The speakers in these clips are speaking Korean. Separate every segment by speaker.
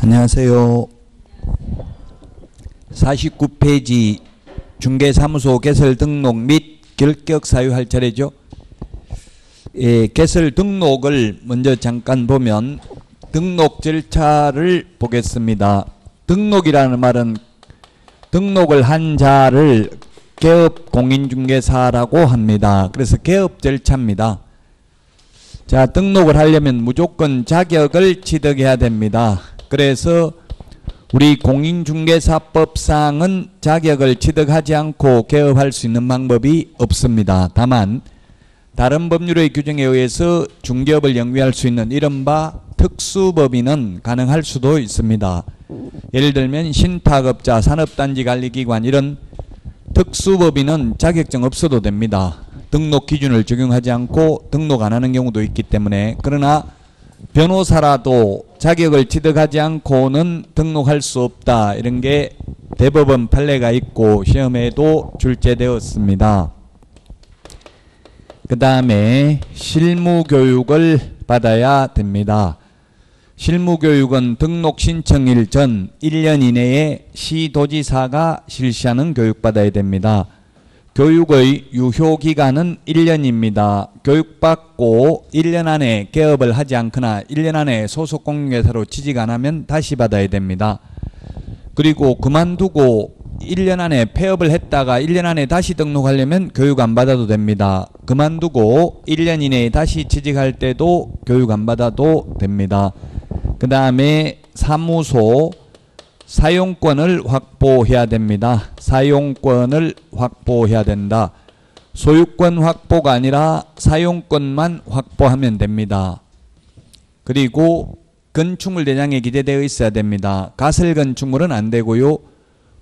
Speaker 1: 안녕하세요. 49페이지 중개사무소 개설 등록 및 결격 사유할 차례죠. 개설 등록을 먼저 잠깐 보면 등록 절차를 보겠습니다. 등록이라는 말은 등록을 한 자를 개업 공인중개사라고 합니다. 그래서 개업 절차입니다. 자, 등록을 하려면 무조건 자격을 취득해야 됩니다. 그래서 우리 공인중개사법상은 자격을 취득하지 않고 개업할 수 있는 방법이 없습니다. 다만 다른 법률의 규정에 의해서 중개업을 영위할 수 있는 이른바 특수법인은 가능할 수도 있습니다. 예를 들면 신탁업자, 산업단지관리기관 이런 특수법인은 자격증 없어도 됩니다. 등록 기준을 적용하지 않고 등록 안 하는 경우도 있기 때문에. 그러나 변호사라도 자격을 취득하지 않고는 등록할 수 없다. 이런 게 대법원 판례가 있고 시험에도 출제되었습니다. 그 다음에 실무교육을 받아야 됩니다. 실무교육은 등록 신청일 전 1년 이내에 시도지사가 실시하는 교육받아야 됩니다. 교육의 유효기간은 1년입니다. 교육받고 1년 안에 개업을 하지 않거나 1년 안에 소속공인중개사로 취직 안 하면 다시 받아야 됩니다. 그리고 그만두고 1년 안에 폐업을 했다가 1년 안에 다시 등록하려면 교육 안 받아도 됩니다. 그만두고 1년 이내에 다시 취직할 때도 교육 안 받아도 됩니다. 그 다음에 사무소 사용권을 확보해야 됩니다. 사용권을 확보해야 된다. 소유권 확보가 아니라 사용권만 확보하면 됩니다. 그리고 건축물 대장에 기재되어 있어야 됩니다. 가설 건축물은 안 되고요.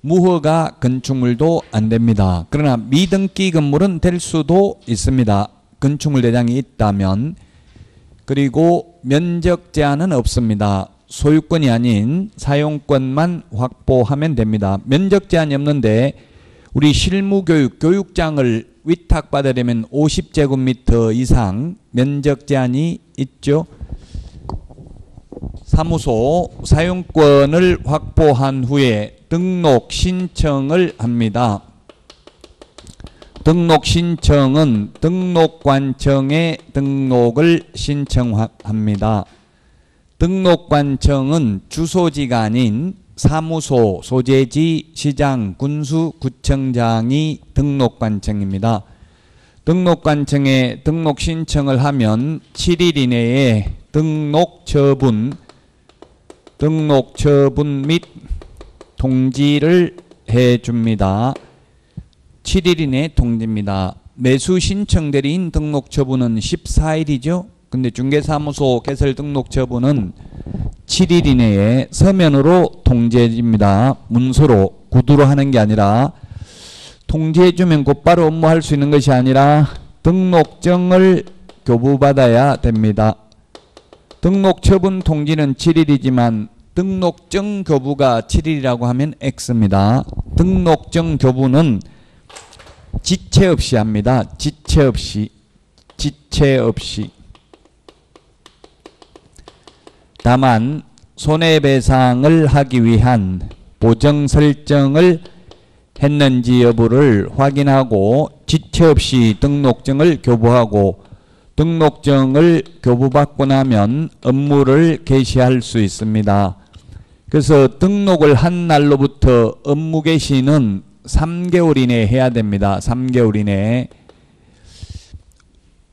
Speaker 1: 무허가 건축물도 안 됩니다. 그러나 미등기 건물은 될 수도 있습니다. 건축물 대장이 있다면. 그리고 면적 제한은 없습니다. 소유권이 아닌 사용권만 확보하면 됩니다. 면적 제한이 없는데 우리 실무교육, 교육장을 위탁받으려면 50제곱미터 이상 면적 제한이 있죠. 사무소 사용권을 확보한 후에 등록 신청을 합니다. 등록 신청은 등록관청에 등록을 신청합니다. 등록관청은 주소지가 아닌 사무소, 소재지, 시장, 군수, 구청장이 등록관청입니다. 등록관청에 등록 신청을 하면 7일 이내에 등록 처분 및 통지를 해줍니다. 7일 이내 통지입니다. 매수 신청 대리인 등록 처분은 14일이죠. 근데 중개사무소 개설 등록 처분은 7일 이내에 서면으로 통지해줍니다. 문서로, 구두로 하는 게 아니라 통지해주면 곧바로 업무할 수 있는 것이 아니라 등록증을 교부받아야 됩니다. 등록 처분 통지는 7일이지만 등록증 교부가 7일이라고 하면 X입니다. 등록증 교부는 지체 없이 합니다. 지체 없이. 다만 손해배상을 하기 위한 보정 설정을 했는지 여부를 확인하고 지체 없이 등록증을 교부하고 등록증을 교부받고 나면 업무를 개시할 수 있습니다. 그래서 등록을 한 날로부터 업무 개시는 3개월 이내에 해야 됩니다. 3개월 이내에.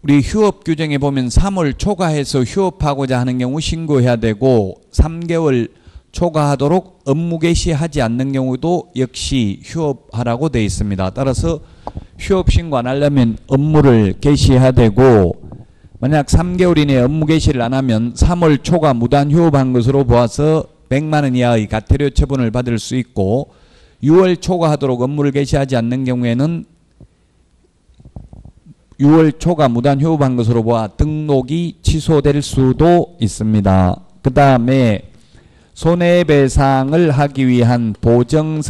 Speaker 1: 우리 휴업 규정에 보면 3월 초과해서 휴업하고자 하는 경우 신고해야 되고 3개월 초과하도록 업무 개시하지 않는 경우도 역시 휴업하라고 되어 있습니다. 따라서 휴업 신고 안 하려면 업무를 개시해야 되고 만약 3개월 이내에 업무 개시를 안 하면 3월 초과 무단 휴업한 것으로 보아서 100만 원 이하의 과태료 처분을 받을 수 있고 6월 초과하도록 업무를 개시하지 않는 경우에는 6월 초과 무단 휴업한 것으로 보아 등록이 취소될 수도 있습니다. 그 다음에 손해배상을 하기 위한 보정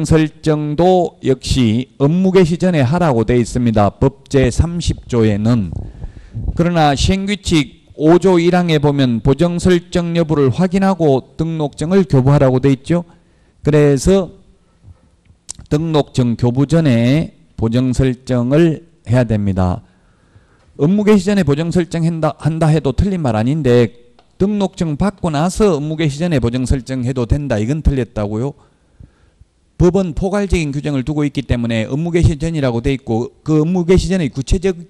Speaker 1: 설정도 역시 업무 개시 전에 하라고 되어 있습니다. 법제 30조에는. 그러나 시행규칙 5조 1항에 보면 보정 설정 여부를 확인하고 등록증을 교부하라고 돼 있죠. 그래서 등록증 교부 전에 보정 설정을 해야 됩니다. 업무 개시 전에 보정 설정한다 해도 틀린 말 아닌데 등록증 받고 나서 업무 개시 전에 보정 설정해도 된다. 이건 틀렸다고요. 법은 포괄적인 규정을 두고 있기 때문에 업무 개시 전이라고 돼 있고 그 업무 개시 전의 구체적인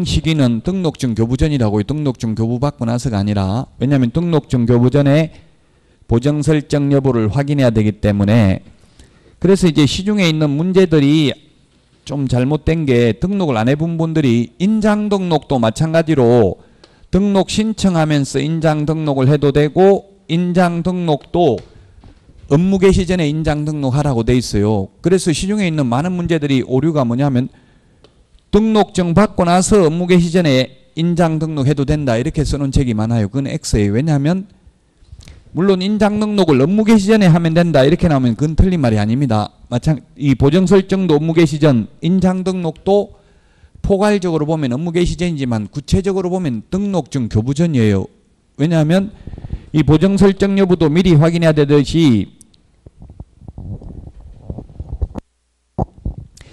Speaker 1: 시기는 등록증 교부 전이라고요. 등록증 교부 받고 나서가 아니라. 왜냐하면 등록증 교부 전에 보정 설정 여부를 확인해야 되기 때문에. 그래서 이제 시중에 있는 문제들이 좀 잘못된 게 등록을 안 해본 분들이 인장 등록도 마찬가지로 등록 신청하면서 인장 등록을 해도 되고 인장 등록도 업무 개시 전에 인장 등록하라고 돼 있어요. 그래서 시중에 있는 많은 문제들이 오류가 뭐냐면 등록증 받고 나서 업무 개시 전에 인장 등록해도 된다 이렇게 쓰는 책이 많아요. 그건 X예요. 왜냐하면 물론 인장 등록을 업무 개시 전에 하면 된다 이렇게 나오면 그건 틀린 말이 아닙니다. 이 보정 설정도 업무 개시 전, 인장 등록도 포괄적으로 보면 업무 개시 전이지만 구체적으로 보면 등록증 교부 전이에요. 왜냐하면 이 보정 설정 여부도 미리 확인해야 되듯이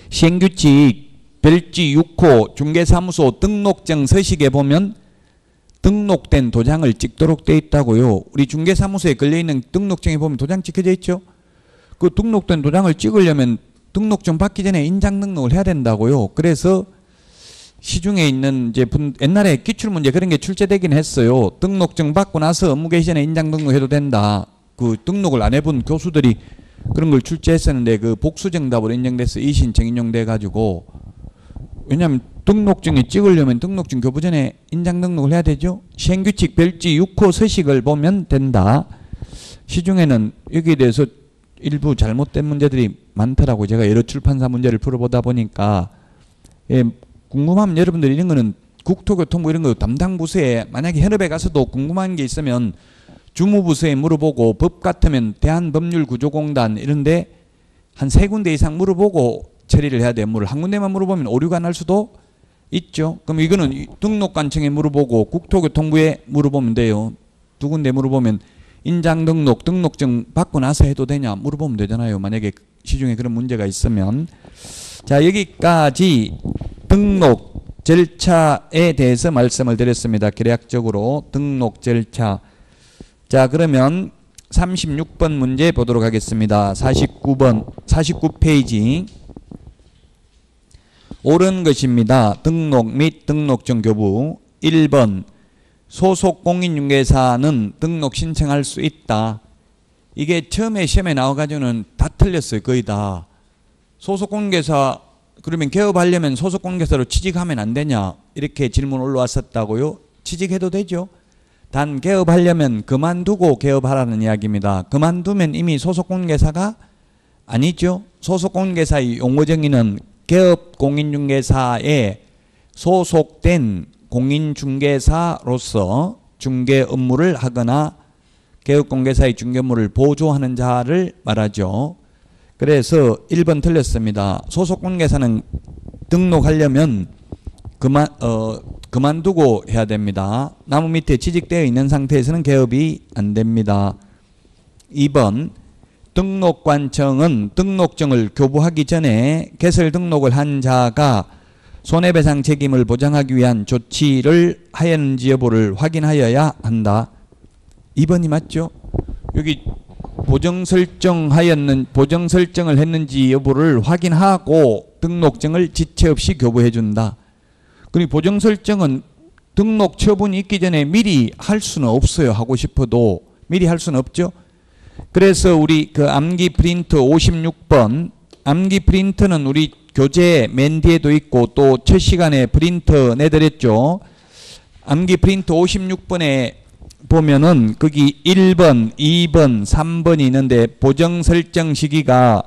Speaker 1: 시행규칙 별지 6호 중개사무소 등록증 서식에 보면 등록된 도장을 찍도록 돼 있다고요. 우리 중개사무소에 걸려있는 등록증에 보면 도장 찍혀져 있죠. 그 등록된 도장을 찍으려면 등록증 받기 전에 인장 등록을 해야 된다고요. 그래서 시중에 있는 이제 옛날에 기출문제 그런 게 출제되긴 했어요. 등록증 받고 나서 업무 개시 전에 인장 등록해도 된다. 그 등록을 안 해본 교수들이 그런 걸 출제했었는데 그 복수 정답으로 인정돼서 이신청 인용돼 가지고. 왜냐하면 등록증에 찍으려면 등록증 교부 전에 인장 등록을 해야 되죠. 시행규칙 별지 6호 서식을 보면 된다. 시중에는 여기에 대해서 일부 잘못된 문제들이 많더라고요. 제가 여러 출판사 문제를 풀어보다 보니까. 예, 궁금하면 여러분들 이런 거는 국토교통부 이런 거 담당 부서에 만약에 현업에 가서도 궁금한 게 있으면 주무부서에 물어보고 법 같으면 대한법률구조공단 이런데 한 3군데 이상 물어보고 처리를 해야 돼요. 한 군데만 물어보면 오류가 날 수도 있죠. 그럼 이거는 등록관청에 물어보고 국토교통부에 물어보면 돼요. 2군데 물어보면 인장 등록, 등록증 받고 나서 해도 되냐 물어보면 되잖아요. 만약에 시중에 그런 문제가 있으면. 자, 여기까지 등록 절차에 대해서 말씀을 드렸습니다. 개략적으로 등록 절차. 자, 그러면 36번 문제 보도록 하겠습니다. 49페이지. 옳은 것입니다. 등록 및 등록증 교부. 1번 소속 공인중개사는 등록 신청할 수 있다. 이게 처음에 시험에 나와가지고는 다 틀렸어요. 거의 다. 소속 공인중개사 그러면 개업하려면 소속 공인중개사로 취직하면 안 되냐 이렇게 질문 올라왔었다고요. 취직해도 되죠. 단 개업하려면 그만두고 개업하라는 이야기입니다. 그만두면 이미 소속 공인중개사가 아니죠. 소속 공인중개사의 용어 정의는 개업 공인중개사에 소속된 공인중개사로서 중개 업무를 하거나 개업 공개사의 중개 업무를 보조하는 자를 말하죠. 그래서 1번 틀렸습니다. 소속 공개사는 등록하려면 그만두고 해야 됩니다. 나무 밑에 취직되어 있는 상태에서는 개업이 안 됩니다. 2번 등록관청은 등록증을 교부하기 전에 개설 등록을 한 자가 손해배상 책임을 보장하기 위한 조치를 하였는지 여부를 확인하여야 한다. 2번이 맞죠? 여기 보정 설정을 했는지 여부를 확인하고 등록증을 지체 없이 교부해 준다. 그리고 보정 설정은 등록 처분이 있기 전에 미리 할 수는 없어요. 하고 싶어도 미리 할 수는 없죠. 그래서 우리 그 암기 프린트 56번 암기 프린트는 우리 교재 맨 뒤에도 있고 또 첫 시간에 프린트 내드렸죠. 암기 프린트 56번에 보면은 거기 1번, 2번, 3번이 있는데 보정 설정 시기가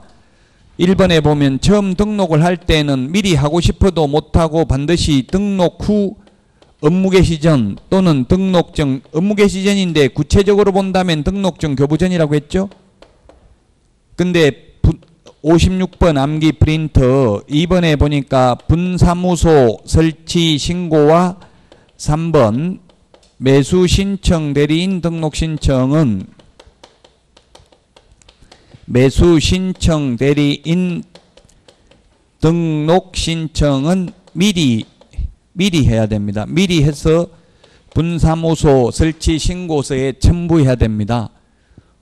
Speaker 1: 1번에 보면 처음 등록을 할 때는 미리 하고 싶어도 못하고 반드시 등록 후 업무 개시 전 또는 등록증 업무 개시 전인데 구체적으로 본다면 등록증 교부 전이라고 했죠. 근데 56번 암기 프린터 2번에 보니까 분사무소 설치 신고와 3번 매수 신청 대리인 등록 신청은 매수 신청 대리인 등록 신청은 미리 해야 됩니다. 미리 해서 분사무소 설치 신고서에 첨부해야 됩니다.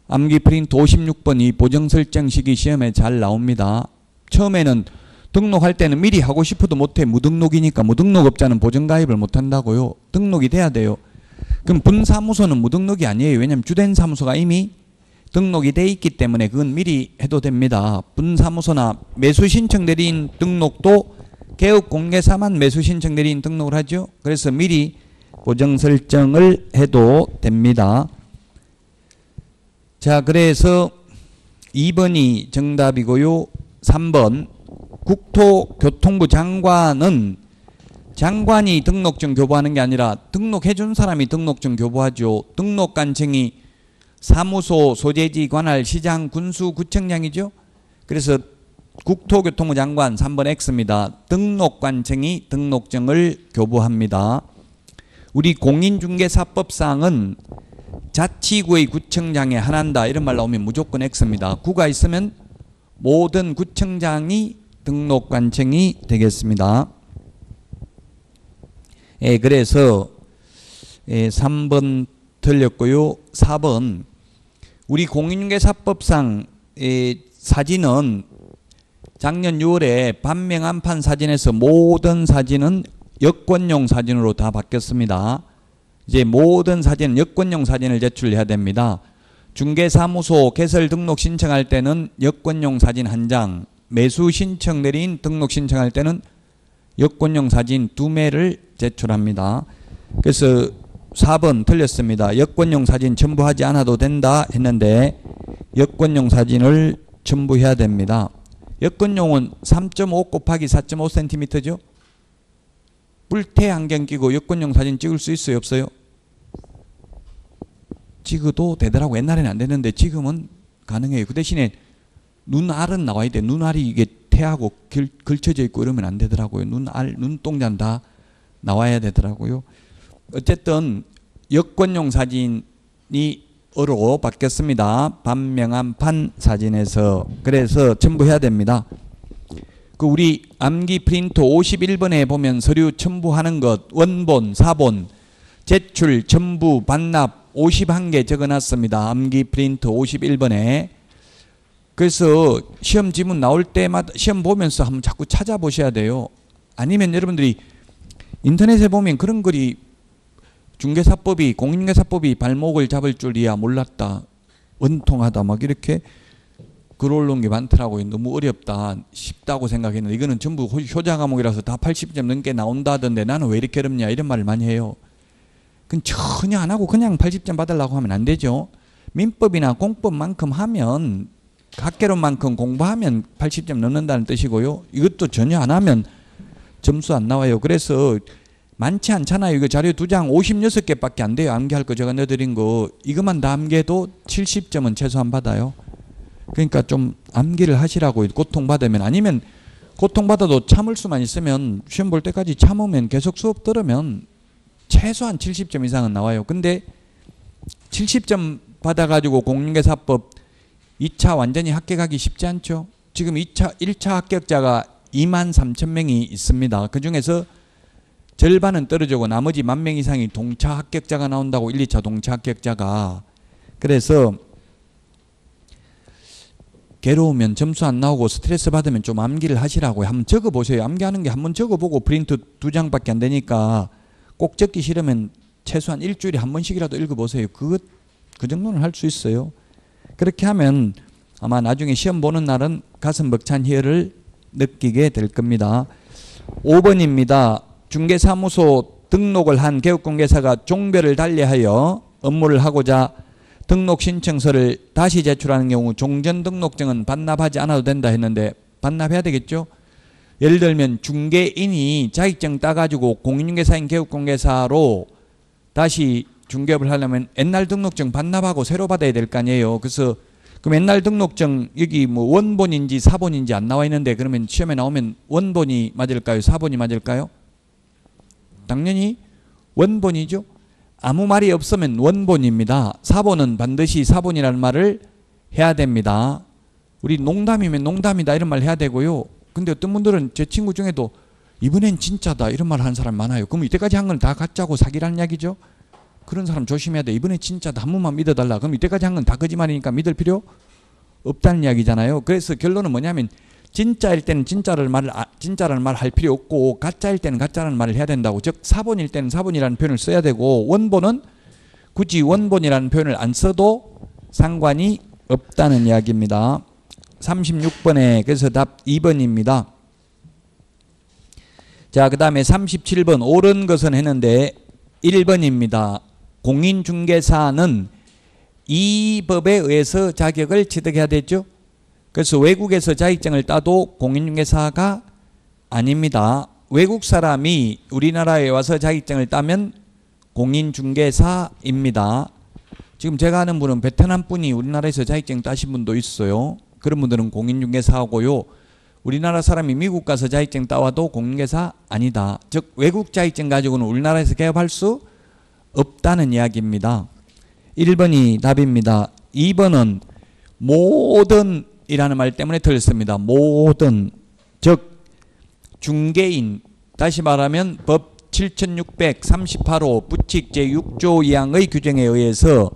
Speaker 1: 암기 프린트 56번이 보정 설정 시기 시험에 잘 나옵니다. 처음에는 등록할 때는 미리 하고 싶어도 못해. 무등록이니까. 무등록업자는 보정가입을 못한다고요. 등록이 돼야 돼요. 그럼 분사무소는 무등록이 아니에요. 왜냐하면 주된 사무소가 이미 등록이 돼 있기 때문에 그건 미리 해도 됩니다. 분사무소나 매수신청 대리인 등록도 개업공개사만 매수신청 대리인 등록을 하죠. 그래서 미리 보정 설정을 해도 됩니다. 자, 그래서 2번이 정답이고요. 3번 국토교통부 장관은 장관이 등록증 교부하는 게 아니라 등록해준 사람이 등록증 교부하죠. 등록관청이 사무소, 소재지, 관할, 시장, 군수, 구청장이죠. 그래서 국토교통부 장관 3번 X입니다. 등록관청이 등록증을 교부합니다. 우리 공인중개사법상은 자치구의 구청장에 한한다 이런 말 나오면 무조건 X입니다. 구가 있으면 모든 구청장이 등록관청이 되겠습니다. 그래서 3번 틀렸고요. 4번 우리 공인중개사법상 사진은 작년 6월에 반명한판 사진에서 모든 사진은 여권용 사진으로 다 바뀌었습니다. 이제 모든 사진은 여권용 사진을 제출해야 됩니다. 중개사무소 개설 등록 신청할 때는 여권용 사진 1장, 매수 신청 대리인 등록 신청할 때는 여권용 사진 2매를 제출합니다. 그래서 4번 틀렸습니다. 여권용 사진 첨부하지 않아도 된다 했는데 여권용 사진을 첨부해야 됩니다. 여권용은 3.5 곱하기 4.5cm죠. 뿔테 안경 끼고 여권용 사진 찍을 수 있어요? 없어요? 찍어도 되더라고. 옛날에는 안 됐는데 지금은 가능해요. 그 대신에 눈알은 나와야 돼. 눈알이 이게 태하고 걸쳐져 있고 이러면 안 되더라고요. 눈동자는 다 나와야 되더라고요. 어쨌든 여권용 사진이 어로 바뀌었습니다. 반명한판 사진에서. 그래서 첨부해야 됩니다. 그 우리 암기 프린트 51번에 보면 서류 첨부하는 것 원본, 사본, 제출, 첨부, 반납 51개 적어놨습니다. 암기 프린트 51번에. 그래서 시험 지문 나올 때마다 시험 보면서 한번 자꾸 찾아보셔야 돼요. 아니면 여러분들이 인터넷에 보면 그런 글이 중개사법이 공인중개사법이 발목을 잡을 줄이야 몰랐다. 원통하다 막 이렇게 글 올라온 게 많더라고요. 너무 어렵다. 쉽다고 생각했는데 이거는 전부 효자 과목이라서 다 80점 넘게 나온다던데 나는 왜 이렇게 어렵냐 이런 말을 많이 해요. 그건 전혀 안 하고 그냥 80점 받으려고 하면 안 되죠. 민법이나 공법만큼 하면 학개론만큼 공부하면 80점 넘는다는 뜻이고요. 이것도 전혀 안 하면 점수 안 나와요. 그래서 많지 않잖아요. 이거 자료 2장 56개밖에 안 돼요. 암기할 거 제가 넣어드린 거. 이것만 다 암기해도 70점은 최소한 받아요. 그러니까 좀 암기를 하시라고. 고통받으면. 아니면 고통받아도 참을 수만 있으면 시험 볼 때까지 참으면 계속 수업 들으면 최소한 70점 이상은 나와요. 근데 70점 받아가지고 공인중개사법 2차 완전히 합격하기 쉽지 않죠. 지금 1차 합격자가 23,000명이 있습니다. 그 중에서 절반은 떨어지고 나머지 10,000명 이상이 동차 합격자가 나온다고. 1, 2차 동차 합격자가. 그래서 괴로우면 점수 안 나오고 스트레스 받으면 좀 암기를 하시라고요. 한번 적어보세요. 암기하는 게 한번 적어보고 프린트 2장밖에 안 되니까 꼭 적기 싫으면 최소한 일주일에 한 번씩이라도 읽어보세요. 그 정도는 할 수 있어요. 그렇게 하면 아마 나중에 시험 보는 날은 가슴 벅찬 희열을 느끼게 될 겁니다. 5번입니다. 중개사무소 등록을 한 개업공개사가 종별을 달리하여 업무를 하고자 등록신청서를 다시 제출하는 경우 종전등록증은 반납하지 않아도 된다 했는데 반납해야 되겠죠? 예를 들면 중개인이 자격증 따가지고 공인중개사인 개업공개사로 다시 중개업을 하려면 옛날 등록증 반납하고 새로 받아야 될 거 아니에요. 그래서 그럼 옛날 등록증 여기 뭐 원본인지 사본인지 안 나와 있는데 그러면 시험에 나오면 원본이 맞을까요? 사본이 맞을까요? 당연히 원본이죠. 아무 말이 없으면 원본입니다. 사본은 반드시 사본이라는 말을 해야 됩니다. 우리 농담이면 농담이다 이런 말 해야 되고요. 근데 어떤 분들은 제 친구 중에도 이번엔 진짜다 이런 말 하는 사람 많아요. 그럼 이때까지 한 건 다 가짜고 사기라는 이야기죠. 그런 사람 조심해야 돼. 이번에 진짜다 한 번만 믿어달라. 그럼 이때까지 한 건 다 거짓말이니까 믿을 필요 없다는 이야기잖아요. 그래서 결론은 뭐냐면 진짜일 때는 진짜라는 말 할 필요 없고 가짜일 때는 가짜라는 말을 해야 된다고. 즉 사본일 때는 사본이라는 표현을 써야 되고 원본은 굳이 원본이라는 표현을 안 써도 상관이 없다는 이야기입니다. 36번에 그래서 답 2번입니다. 자, 그 다음에 37번 옳은 것은 했는데 1번입니다. 공인중개사는 이 법에 의해서 자격을 취득해야 되죠. 그래서 외국에서 자격증을 따도 공인중개사가 아닙니다. 외국 사람이 우리나라에 와서 자격증을 따면 공인중개사입니다. 지금 제가 아는 분은 베트남 분이 우리나라에서 자격증 따신 분도 있어요. 그런 분들은 공인중개사하고요. 우리나라 사람이 미국 가서 자격증 따와도 공인중개사 아니다. 즉 외국 자격증 가지고는 우리나라에서 개업할 수 없다는 이야기입니다. 1번이 답입니다. 2번은 모든 이라는 말 때문에 틀렸습니다. 모든 즉 중개인 다시 말하면 법 7638호 부칙 제6조 2항의 규정에 의해서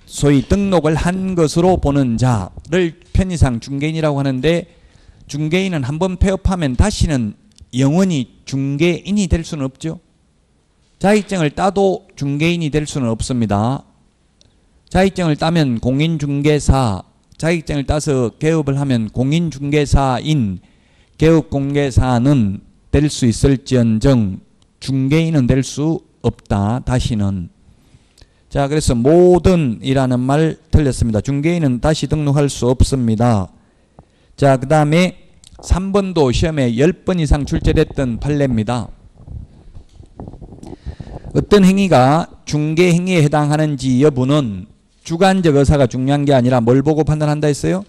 Speaker 1: 소위 등록을 한 것으로 보는 자를 편의상 중개인이라고 하는데 중개인은 한번 폐업하면 다시는 영원히 중개인이 될 수는 없죠. 자격증을 따도 중개인이 될 수는 없습니다. 자격증을 따면 공인중개사, 자격증을 따서 개업을 하면 공인중개사인, 개업공개사는 될 수 있을지언정 중개인은 될 수 없다. 다시는. 자, 그래서 모든이라는 말 틀렸습니다. 중개인은 다시 등록할 수 없습니다. 자, 그 다음에 3번도 시험에 10번 이상 출제됐던 판례입니다. 어떤 행위가 중개 행위에 해당하는지 여부는 주관적 의사가 중요한 게 아니라 뭘 보고 판단한다 했어요?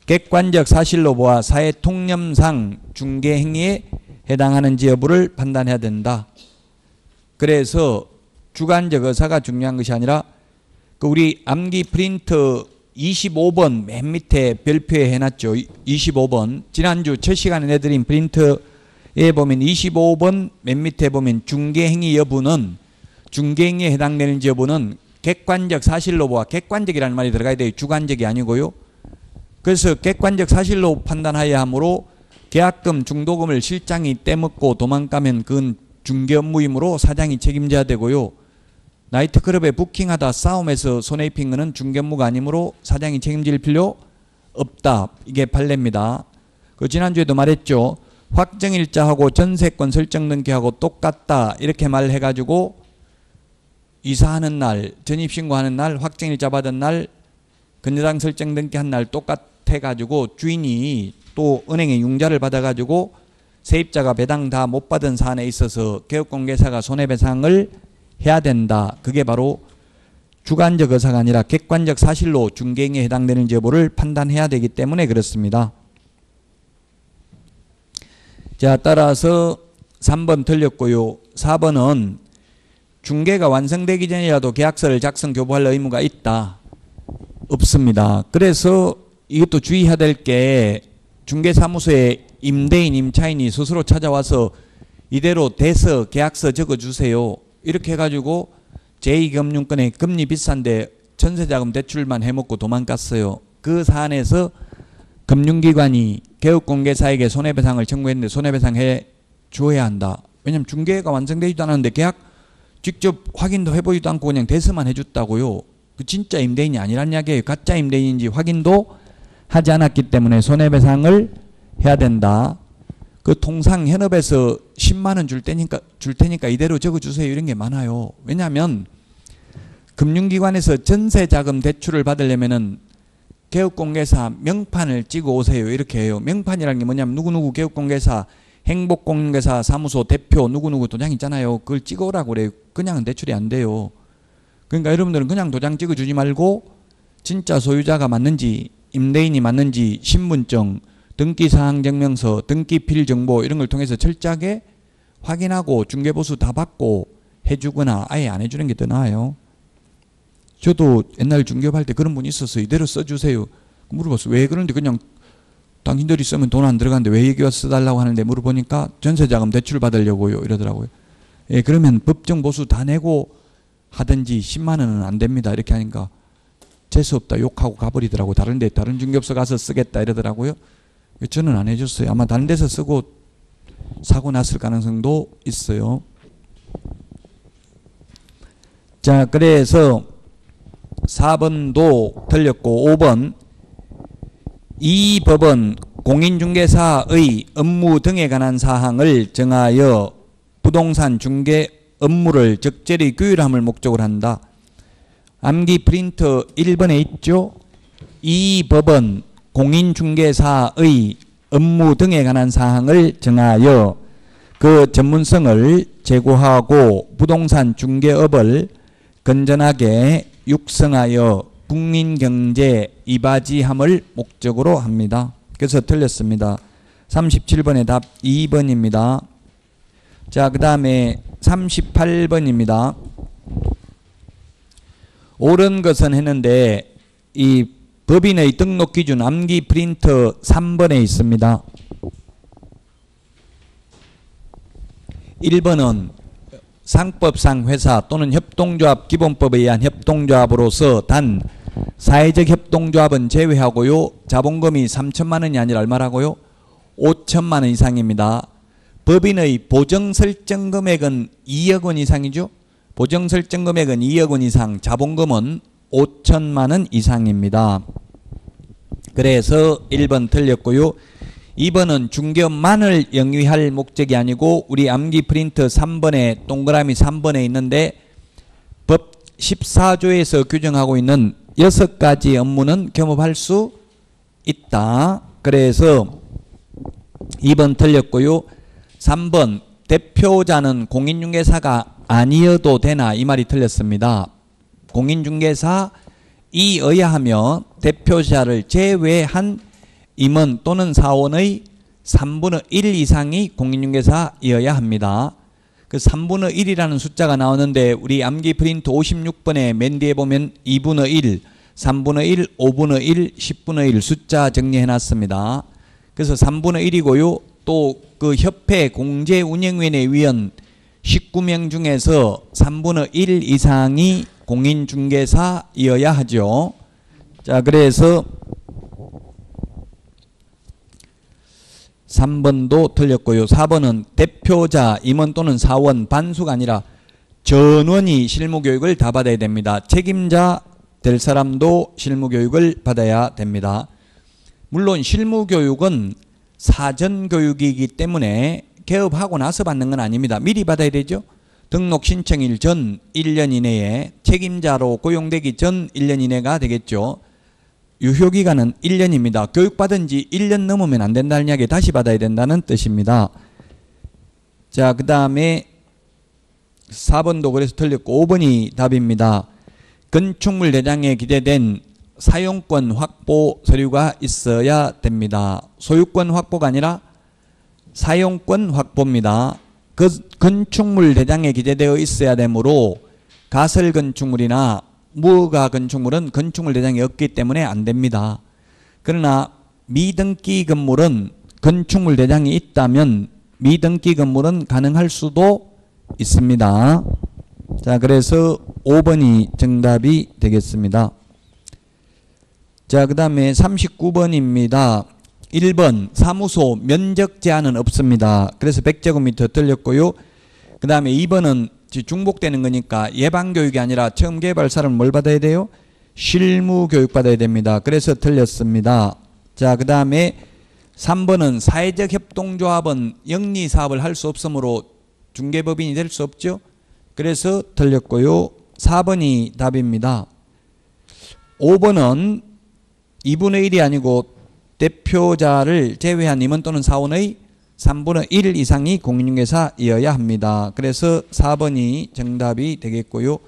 Speaker 1: 객관적 사실로 보아 사회 통념상 중개 행위에 해당하는지 여부를 판단해야 된다. 그래서 주관적 의사가 중요한 것이 아니라 그 우리 암기 프린트 25번 맨 밑에 별표에 해놨죠. 25번 지난주 첫 시간에 내드린 프린트에 보면 25번 맨 밑에 보면 중개행위 여부는 중개행위에 해당되는지 여부는 객관적 사실로 보아 객관적이라는 말이 들어가야 돼요. 주관적이 아니고요. 그래서 객관적 사실로 판단하여야 하므로 계약금 중도금을 실장이 떼먹고 도망가면 그건 중개 업무이므로 사장이 책임져야 되고요. 나이트클럽에 부킹하다 싸움에서 손해 입힌 것은 중개 업무가 아니므로 사장이 책임질 필요 없다. 이게 판례입니다. 그 지난주에도 말했죠. 확정일자하고 전세권 설정 등기하고 똑같다. 이렇게 말해가지고 이사하는 날, 전입신고하는 날, 확정일자 받은 날, 근저당 설정 등기한 날 똑같아가지고 주인이 또 은행에 융자를 받아가지고 세입자가 배당 다 못 받은 사안에 있어서 개업공개사가 손해배상을 해야 된다. 그게 바로 주관적 의사가 아니라 객관적 사실로 중개행위에 해당되는 여부를 판단해야 되기 때문에 그렇습니다. 자, 따라서 3번 틀렸고요. 4번은 중개가 완성되기 전이라도 계약서를 작성 교부할 의무가 있다. 없습니다. 그래서 이것도 주의해야 될 게 중개사무소에 임대인, 임차인이 스스로 찾아와서 이대로 대서 계약서 적어주세요. 이렇게 해가지고 제2금융권에 금리 비싼데 전세자금 대출만 해먹고 도망갔어요. 그 사안에서 금융기관이 개업공개사에게 손해배상을 청구했는데 손해배상 해줘야 한다. 왜냐하면 중개가 완성되지도 않았는데 계약 직접 확인도 해보지도 않고 그냥 대서만 해줬다고요. 그 진짜 임대인이 아니란 이야기예요. 가짜 임대인인지 확인도 하지 않았기 때문에 손해배상을 해야 된다. 그 통상 현업에서 10만 원 줄 테니까 이대로 적어주세요. 이런 게 많아요. 왜냐하면 금융기관에서 전세자금 대출을 받으려면은 개업공개사 명판을 찍어 오세요. 이렇게 해요. 명판이라는 게 뭐냐면 누구누구 개업공개사, 행복공개사 사무소 대표 누구누구 도장 있잖아요. 그걸 찍어 오라고 그래요. 그냥은 대출이 안 돼요. 그러니까 여러분들은 그냥 도장 찍어주지 말고 진짜 소유자가 맞는지 임대인이 맞는지 신분증, 등기사항증명서, 등기필정보 이런 걸 통해서 철저하게 확인하고 중개보수 다 받고 해주거나 아예 안 해주는 게 더 나아요. 저도 옛날 중개업할 때 그런 분이 있었어요. 이대로 써주세요. 물어봤어요. 왜 그런데 그냥 당신들이 쓰면 돈 안 들어가는데 왜 여기 와서 써달라고 하는데 물어보니까 전세자금 대출 받으려고요 이러더라고요. 예, 그러면 법정 보수 다 내고 하든지 10만 원은 안 됩니다. 이렇게 하니까 재수없다 욕하고 가버리더라고. 다른데 다른 중개업소 가서 쓰겠다 이러더라고요. 저는 안 해줬어요. 아마 다른 데서 쓰고 사고 났을 가능성도 있어요. 자, 그래서 4번도 틀렸고 5번 이 법은 공인중개사의 업무 등에 관한 사항을 정하여 부동산 중개 업무를 적절히 규율함을 목적으로 한다. 암기 프린터 1번에 있죠. 이 법은 공인중개사의 업무 등에 관한 사항을 정하여 그 전문성을 제고하고 부동산 중개업을 건전하게 육성하여 국민경제 이바지함을 목적으로 합니다. 그래서 틀렸습니다. 37번의 답 2번입니다. 자, 그 다음에 38번입니다. 옳은 것은 했는데 이 법인의 등록 기준 암기 프린터 3번에 있습니다. 1번은 상법상 회사 또는 협동조합 기본법에 의한 협동조합으로서 단 사회적 협동조합은 제외하고요. 자본금이 3천만 원이 아니라 얼마라고요? 5천만 원 이상입니다. 법인의 보정 설정 금액은 2억 원 이상이죠. 보정 설정 금액은 2억 원 이상, 자본금은 5천만 원 이상입니다. 그래서 1번 틀렸고요. 2번은 중개업만을 영위할 목적이 아니고 우리 암기 프린터 3번에 동그라미 3번에 있는데 법 14조에서 규정하고 있는 6가지 업무는 겸업할 수 있다. 그래서 2번 틀렸고요. 3번 대표자는 공인중개사가 아니어도 되나 이 말이 틀렸습니다. 공인중개사이어야 하며 대표자를 제외한 임원 또는 사원의 3분의 1 이상이 공인중개사이어야 합니다. 그 3분의 1이라는 숫자가 나오는데 우리 암기 프린트 56번에 맨 뒤에 보면 2분의 1, 3분의 1, 5분의 1, 10분의 1 숫자 정리해놨습니다. 그래서 3분의 1이고요. 또 그 협회 공제운영위원회 위원 19명 중에서 3분의 1 이상이 공인중개사이어야 하죠. 자, 그래서 3번도 틀렸고요. 4번은 대표자, 임원 또는 사원, 반수가 아니라 전원이 실무교육을 다 받아야 됩니다. 책임자 될 사람도 실무교육을 받아야 됩니다. 물론 실무교육은 사전교육이기 때문에 개업하고 나서 받는 건 아닙니다. 미리 받아야 되죠. 등록 신청일 전 1년 이내에 책임자로 고용되기 전 1년 이내가 되겠죠. 유효기간은 1년입니다. 교육받은 지 1년 넘으면 안 된다는 이야기 다시 받아야 된다는 뜻입니다. 자, 그 다음에 4번도 그래서 틀렸고 5번이 답입니다. 건축물 대장에 기재된 사용권 확보 서류가 있어야 됩니다. 소유권 확보가 아니라 사용권 확보입니다. 그 건축물 대장에 기재되어 있어야 되므로 가설 건축물이나 무허가 건축물은 건축물 대장이 없기 때문에 안 됩니다. 그러나 미등기 건물은 건축물 대장이 있다면 미등기 건물은 가능할 수도 있습니다. 자, 그래서 5번이 정답이 되겠습니다. 자, 그 다음에 39번입니다. 1번 사무소 면적 제한은 없습니다. 그래서 100제곱미터 틀렸고요. 그 다음에 2번은 중복되는 거니까 예방교육이 아니라 처음 개발 사람은 뭘 받아야 돼요? 실무교육 받아야 됩니다. 그래서 틀렸습니다. 자, 그 다음에 3번은 사회적 협동조합은 영리사업을 할 수 없으므로 중개법인이 될 수 없죠. 그래서 틀렸고요. 4번이 답입니다. 5번은 2분의 1이 아니고 대표자를 제외한 임원 또는 사원의 3분의 1 이상이 공인중개사이어야 합니다. 그래서 4번이 정답이 되겠고요.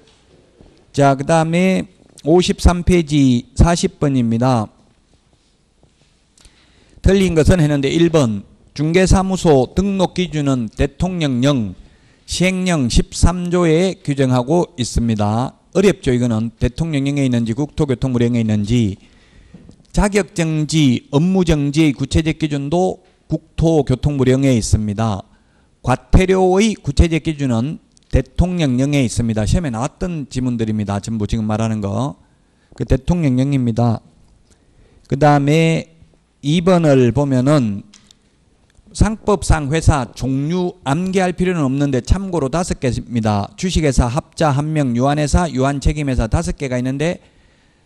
Speaker 1: 자, 그 다음에 53페이지 40번입니다. 틀린 것은 했는데 1번 중개사무소 등록 기준은 대통령령 시행령 13조에 규정하고 있습니다. 어렵죠. 이거는 대통령령에 있는지 국토교통부령에 있는지. 자격정지, 업무정지의 구체적 기준도 국토교통부령에 있습니다. 과태료의 구체적 기준은 대통령령에 있습니다. 시험에 나왔던 지문들입니다. 전부 지금 말하는 거. 그 대통령령입니다. 그 다음에 2번을 보면은 상법상 회사 종류 암기할 필요는 없는데 참고로 5개입니다. 주식회사, 합자, 한명, 유한회사, 유한책임회사 5개가 있는데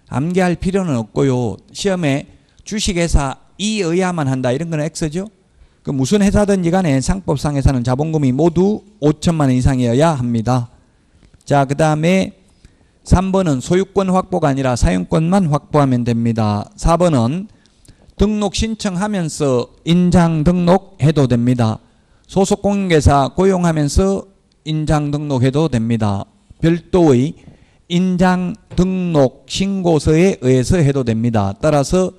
Speaker 1: 암기할 필요는 없고요. 시험에 주식회사이어야만 한다. 이런 거는 X죠. 그 무슨 회사든지 간에 상법상 회사는 자본금이 모두 5천만 원 이상이어야 합니다. 자, 그 다음에 3번은 소유권 확보가 아니라 사용권만 확보하면 됩니다. 4번은 등록 신청하면서 인장 등록해도 됩니다. 소속 공인중개사 고용하면서 인장 등록해도 됩니다. 별도의 인장 등록 신고서에 의해서 해도 됩니다. 따라서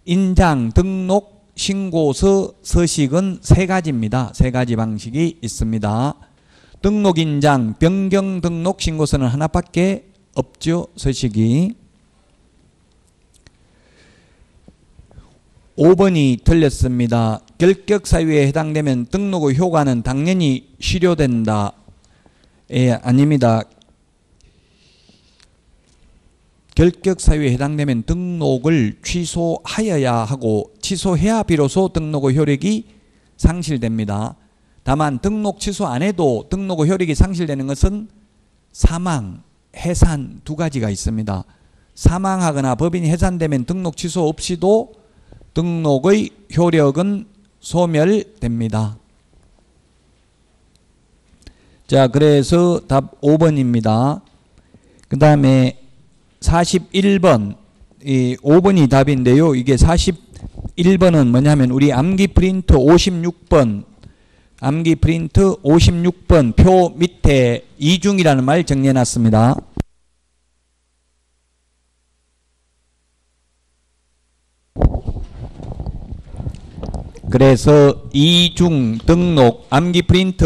Speaker 1: 인장 등록 신고서 서식은 3가지입니다. 3가지 방식이 있습니다. 등록 인장 변경 등록 신고서는 하나밖에 없죠. 서식이. 5번이 틀렸습니다. 결격 사유에 해당되면 등록의 효과는 당연히 실효된다. 예, 아닙니다. 결격 사유에 해당되면 등록을 취소하여야 하고 취소해야 비로소 등록의 효력이 상실됩니다. 다만 등록 취소 안 해도 등록의 효력이 상실되는 것은 사망, 해산 2가지가 있습니다. 사망하거나 법인이 해산되면 등록 취소 없이도 등록의 효력은 소멸됩니다. 자, 그래서 답 5번입니다. 그 다음에 41번, 이 5번이 답인데요. 이게 41번은 뭐냐면 우리 암기 프린트 56번, 암기 프린트 56번 표 밑에 이중이라는 말 정리해 놨습니다. 그래서 이중 등록 암기 프린트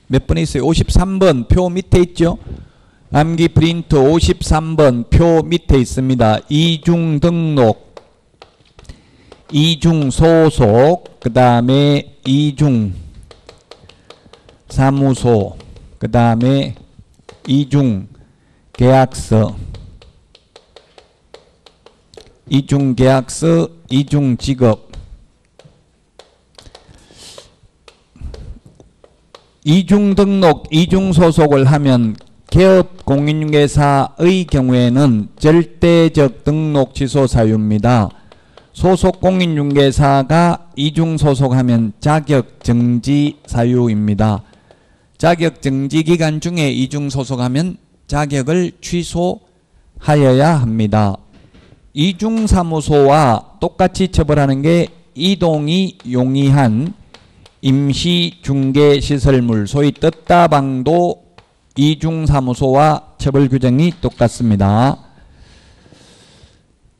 Speaker 1: 몇 번에 있어요? 53번 표 밑에 있죠? 암기 프린트 53번 표 밑에 있습니다. 이중 등록, 이중 소속, 그 다음에 이중 사무소, 그 다음에 이중 계약서, 이중 계약서, 이중 직업. 이중 등록, 이중 소속을 하면 개업 공인중개사의 경우에는 절대적 등록 취소 사유입니다. 소속 공인중개사가 이중 소속하면 자격 정지 사유입니다. 자격 정지 기간 중에 이중 소속하면 자격을 취소하여야 합니다. 이중 사무소와 똑같이 처벌하는 게 이동이 용이한 임시 중개 시설물, 소위 떴다방도 이중 사무소와 처벌 규정이 똑같습니다.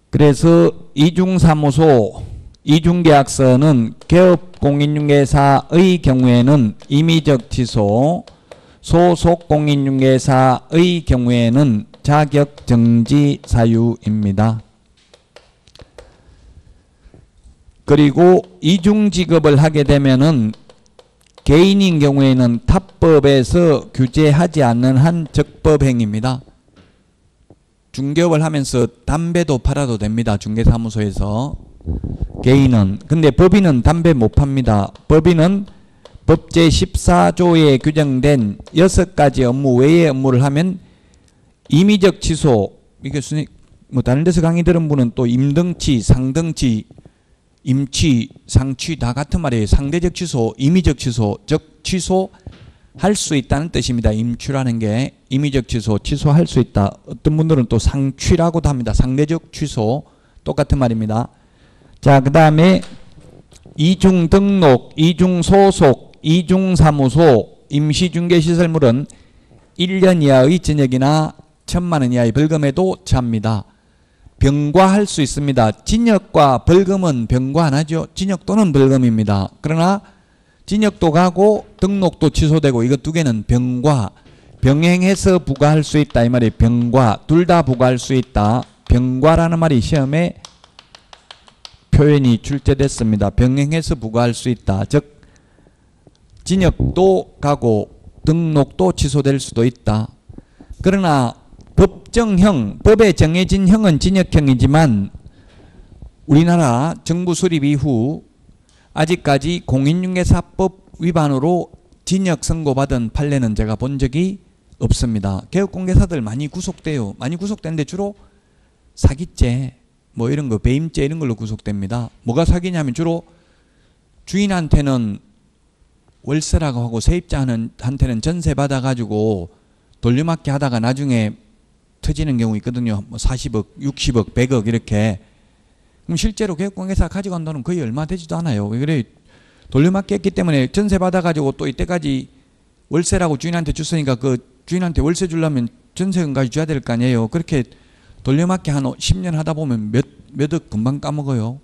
Speaker 1: 그래서 이중 사무소, 이중 계약서는 개업 공인중개사의 경우에는 임의적 취소, 소속 공인중개사의 경우에는 자격 정지 사유입니다. 그리고 이중직업을 하게 되면은 개인인 경우에는 탑법에서 규제하지 않는 한 적법행위입니다. 중개업을 하면서 담배도 팔아도 됩니다. 중개사무소에서. 개인은. 근데 법인은 담배 못 팝니다. 법인은 법 제14조에 규정된 6가지 업무 외의 업무를 하면 임의적 취소, 이게 뭐 다른 데서 강의 들은 분은 또 임등치, 상등치, 임취, 상취 다 같은 말이에요. 상대적 취소, 임의적 취소, 즉 취소할 수 있다는 뜻입니다. 임취라는 게 임의적 취소, 취소할 수 있다. 어떤 분들은 또 상취라고도 합니다. 상대적 취소, 똑같은 말입니다. 자, 그 다음에 이중 등록, 이중 소속, 이중 사무소, 임시중개시설물은 1년 이하의 징역이나 1,000만 원 이하의 벌금에도 처합니다. 병과할 수 있습니다. 징역과 벌금은 병과 안 하죠. 징역 또는 벌금입니다. 그러나 진역도 가고 등록도 취소되고 이거 두 개는 병과 병행해서 부과할 수 있다 이 말이에요. 병과 둘 다 부과할 수 있다. 병과라는 말이 시험에 표현이 출제됐습니다. 병행해서 부과할 수 있다. 즉 진역도 가고 등록도 취소될 수도 있다. 그러나 법정형, 법에 정해진 형은 진역형이지만 우리나라 정부 수립 이후 아직까지 공인중개사법 위반으로 징역 선고받은 판례는 제가 본 적이 없습니다. 개업공개사들 많이 구속돼요. 많이 구속되는데 주로 사기죄, 뭐 이런 거, 배임죄 이런 걸로 구속됩니다. 뭐가 사기냐면 주로 주인한테는 월세라고 하고 세입자한테는 전세 받아가지고 돌려막기 하다가 나중에 터지는 경우 있거든요. 뭐 40억, 60억, 100억 이렇게. 그럼 실제로 개업공개사 가져간 돈은 거의 얼마 되지도 않아요. 왜 그래? 돌려막기 했기 때문에 전세 받아가지고 또 이때까지 월세라고 주인한테 줬으니까 그 주인한테 월세 주려면 전세금까지 줘야 될 거 아니에요. 그렇게 돌려막기 한 10년 하다 보면 몇억 금방 까먹어요.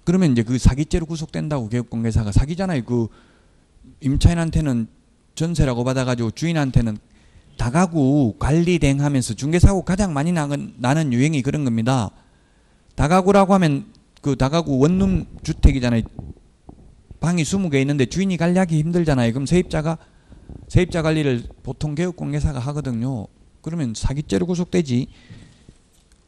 Speaker 1: 그러면 이제 그 사기죄로 구속된다고. 개업공개사가 사기잖아요. 그 임차인한테는 전세라고 받아가지고 주인한테는 다가구 관리 대행하면서 중개사고 가장 많이 나는 유행이 그런 겁니다. 다가구라고 하면 그 다가구 원룸 주택이잖아요. 방이 20개 있는데 주인이 관리하기 힘들잖아요. 그럼 세입자 관리를 보통 개업공개사가 하거든요. 그러면 사기죄로 구속되지.